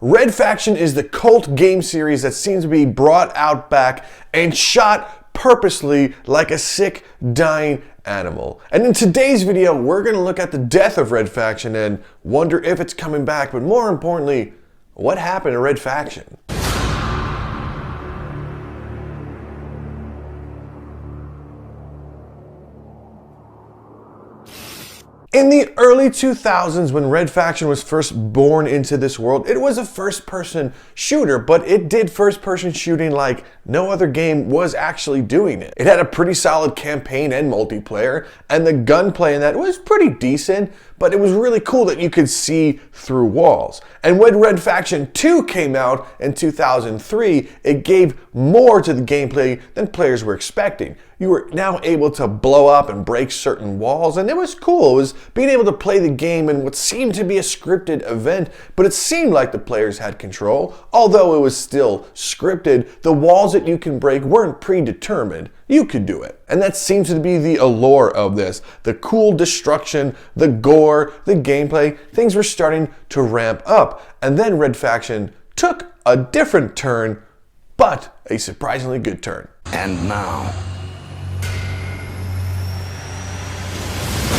Red Faction is the cult game series that seems to be brought out back and shot purposely like a sick, dying animal. And in today's video, we're going to look at the death of Red Faction and wonder if it's coming back, but more importantly, what happened to Red Faction? In the early 2000s, when Red Faction was first born into this world, it was a first-person shooter, but it did first-person shooting like no other game was actually doing it. It had a pretty solid campaign and multiplayer, and the gunplay in that was pretty decent, but it was really cool that you could see through walls. And when Red Faction 2 came out in 2003, it gave more to the gameplay than players were expecting. You were now able to blow up and break certain walls, and it was cool. It was being able to play the game in what seemed to be a scripted event, but it seemed like the players had control. Although it was still scripted, the walls that you can break weren't predetermined. You could do it. And that seems to be the allure of this. The cool destruction, the gore, the gameplay, things were starting to ramp up. And then Red Faction took a different turn, but a surprisingly good turn. And now,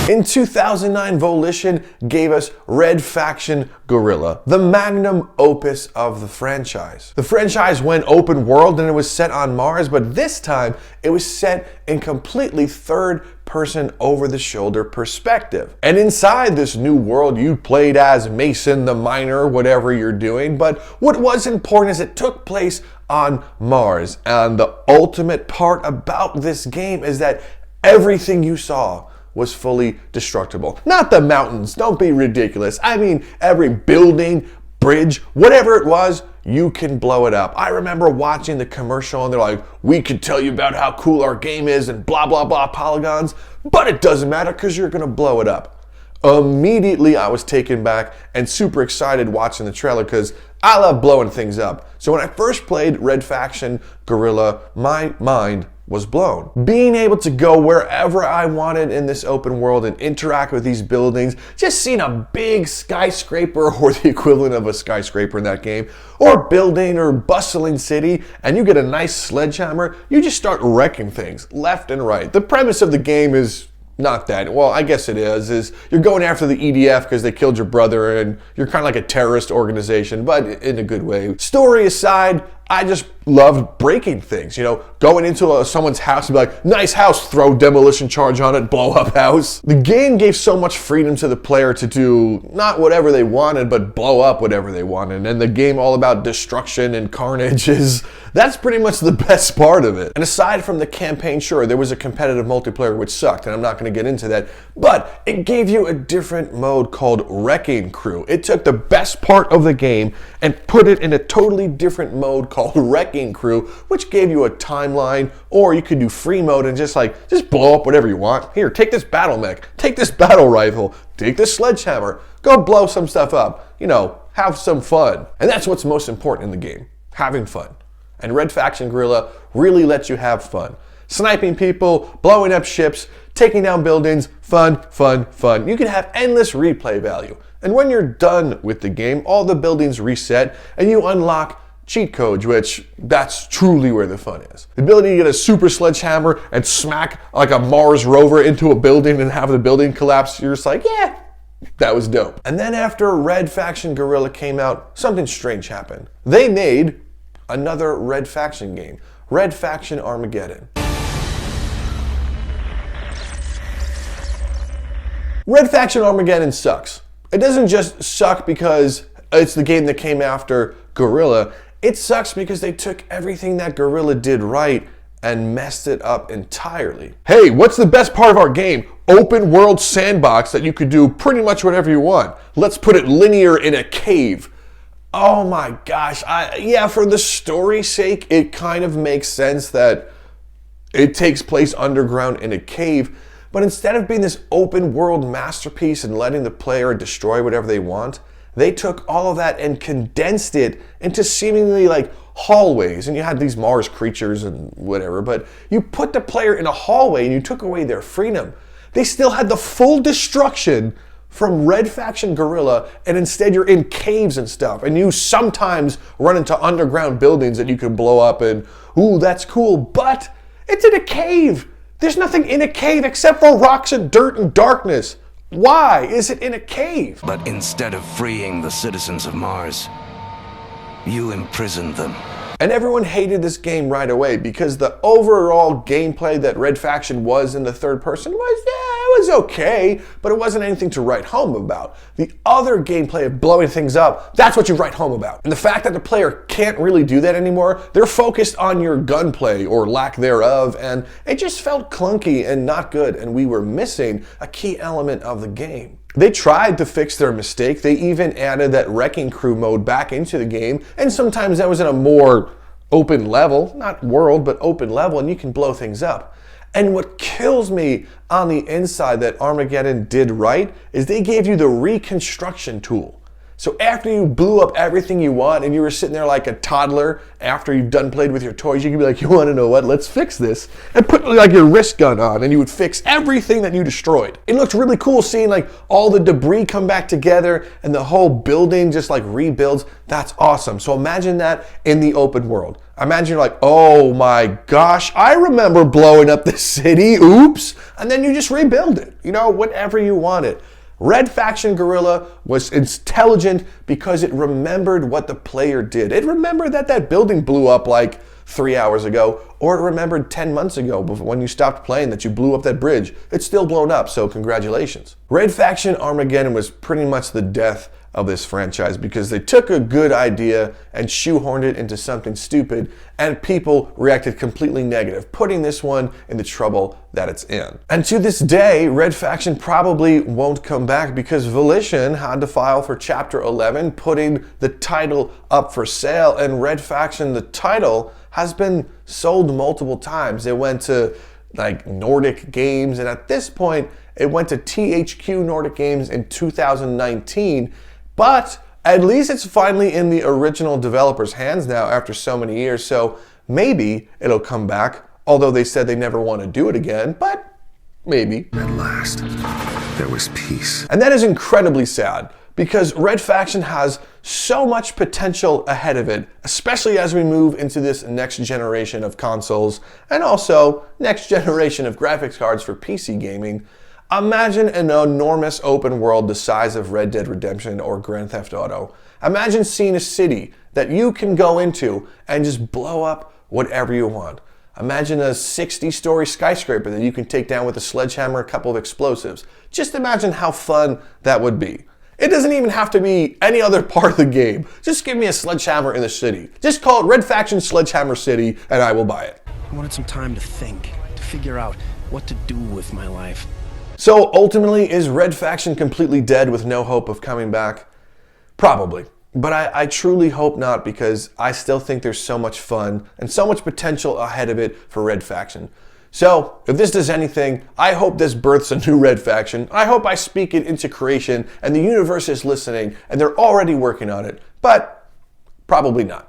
in 2009, Volition gave us Red Faction Guerrilla, the magnum opus of the franchise. The franchise went open world and it was set on Mars, but this time it was set in completely third-person over-the-shoulder perspective. And inside this new world, you played as Mason the Miner, whatever you're doing, but what was important is it took place on Mars. And the ultimate part about this game is that everything you saw was fully destructible. Not the mountains, don't be ridiculous. I mean, every building, bridge, whatever it was, you can blow it up. I remember watching the commercial and they're like, we could tell you about how cool our game is and blah, blah, blah polygons, but it doesn't matter because you're gonna blow it up. Immediately I was taken back and super excited watching the trailer because I love blowing things up. So when I first played Red Faction Guerrilla, my mind was blown. Being able to go wherever I wanted in this open world and interact with these buildings, just seeing a big skyscraper or the equivalent of a skyscraper in that game, or building or bustling city, and you get a nice sledgehammer, you just start wrecking things left and right. The premise of the game is not that. Well, I guess it is you're going after the EDF because they killed your brother and you're kind of like a terrorist organization, but in a good way. Story aside, I just loved breaking things, you know, going into someone's house and be like, nice house, throw demolition charge on it, blow up house. The game gave so much freedom to the player to do not whatever they wanted, but blow up whatever they wanted. And the game all about destruction and carnage that's pretty much the best part of it. And aside from the campaign, sure, there was a competitive multiplayer which sucked, and I'm not gonna get into that, but it gave you a different mode called Wrecking Crew. It took the best part of the game and put it in a totally different mode called Wrecking Crew, which gave you a timeline, or you could do free mode and just blow up whatever you want. Here, take this battle mech, take this battle rifle, take this sledgehammer, go blow some stuff up, you know, have some fun. And that's what's most important in the game, having fun. And Red Faction Guerrilla really lets you have fun. Sniping people, blowing up ships, taking down buildings, fun, fun, fun. You can have endless replay value. And when you're done with the game, all the buildings reset and you unlock cheat codes, which that's truly where the fun is. The ability to get a super sledgehammer and smack like a Mars rover into a building and have the building collapse, you're just like, yeah, that was dope. And then after Red Faction Guerrilla came out, something strange happened. They made another Red Faction game, Red Faction Armageddon. Red Faction Armageddon sucks. It doesn't just suck because it's the game that came after Guerrilla. It sucks because they took everything that Guerrilla did right and messed it up entirely. Hey, what's the best part of our game? Open world sandbox that you could do pretty much whatever you want. Let's put it linear in a cave. Oh my gosh, yeah, for the story's sake, it kind of makes sense that it takes place underground in a cave, but instead of being this open world masterpiece and letting the player destroy whatever they want, they took all of that and condensed it into seemingly like hallways, and you had these Mars creatures and whatever, but you put the player in a hallway and you took away their freedom. They still had the full destruction, from Red Faction Guerrilla, and instead you're in caves and stuff, and you sometimes run into underground buildings that you can blow up, and ooh, that's cool, but it's in a cave. There's nothing in a cave except for rocks and dirt and darkness. Why is it in a cave? But instead of freeing the citizens of Mars, you imprisoned them. And everyone hated this game right away because the overall gameplay that Red Faction was in the third person was, it was okay, but it wasn't anything to write home about. The other gameplay of blowing things up, that's what you write home about. And the fact that the player can't really do that anymore, they're focused on your gunplay or lack thereof, and it just felt clunky and not good, and we were missing a key element of the game. They tried to fix their mistake. They even added that Wrecking Crew mode back into the game, and sometimes that was in a more open level, not world, but open level, and you can blow things up. And what kills me on the inside that Armageddon did right is they gave you the reconstruction tool. So after you blew up everything you want and you were sitting there like a toddler after you've done played with your toys, you could be like, you want to know what? Let's fix this. And put like your wrist gun on and you would fix everything that you destroyed. It looked really cool seeing like all the debris come back together and the whole building just like rebuilds. That's awesome. So imagine that in the open world. Imagine you're like, oh my gosh, I remember blowing up this city, oops. And then you just rebuild it, you know, whatever you wanted. Red Faction Guerrilla was intelligent because it remembered what the player did. It remembered that that building blew up like 3 hours ago, or it remembered 10 months ago when you stopped playing that you blew up that bridge. It's still blown up, so congratulations. Red Faction Armageddon was pretty much the death of this franchise because they took a good idea and shoehorned it into something stupid, and people reacted completely negative, putting this one in the trouble that it's in. And to this day, Red Faction probably won't come back because Volition had to file for Chapter 11, putting the title up for sale, and Red Faction, the title, has been sold multiple times. It went to like Nordic Games, and at this point, it went to THQ Nordic Games in 2019, but at least it's finally in the original developer's hands now after so many years, so maybe it'll come back, although they said they never want to do it again, but maybe. At last, there was peace. And that is incredibly sad, because Red Faction has so much potential ahead of it, especially as we move into this next generation of consoles, and also next generation of graphics cards for PC gaming. Imagine an enormous open world the size of Red Dead Redemption or Grand Theft Auto. Imagine seeing a city that you can go into and just blow up whatever you want. Imagine a 60-story skyscraper that you can take down with a sledgehammer, a couple of explosives. Just imagine how fun that would be. It doesn't even have to be any other part of the game. Just give me a sledgehammer in the city. Just call it Red Faction Sledgehammer City and I will buy it. I wanted some time to think, to figure out what to do with my life. So ultimately, is Red Faction completely dead with no hope of coming back? Probably. But I truly hope not, because I still think there's so much fun and so much potential ahead of it for Red Faction. So if this does anything, I hope this births a new Red Faction. I hope I speak it into creation and the universe is listening and they're already working on it, but probably not.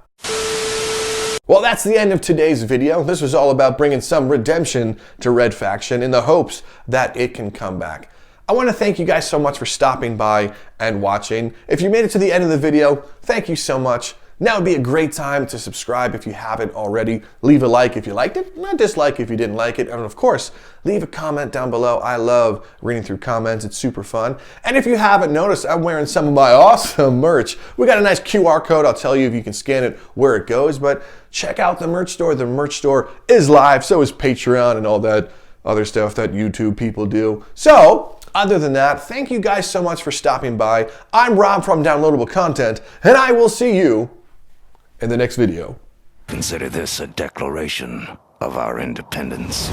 Well, that's the end of today's video. This was all about bringing some redemption to Red Faction in the hopes that it can come back. I want to thank you guys so much for stopping by and watching. If you made it to the end of the video, thank you so much. Now would be a great time to subscribe if you haven't already. Leave a like if you liked it, and a dislike if you didn't like it. And of course, leave a comment down below. I love reading through comments. It's super fun. And if you haven't noticed, I'm wearing some of my awesome merch. We got a nice QR code. I'll tell you if you can scan it where it goes. But check out the merch store. The merch store is live. So is Patreon and all that other stuff that YouTube people do. So other than that, thank you guys so much for stopping by. I'm Rob from Downloadable Content, and I will see you in the next video. Consider this a declaration of our independence.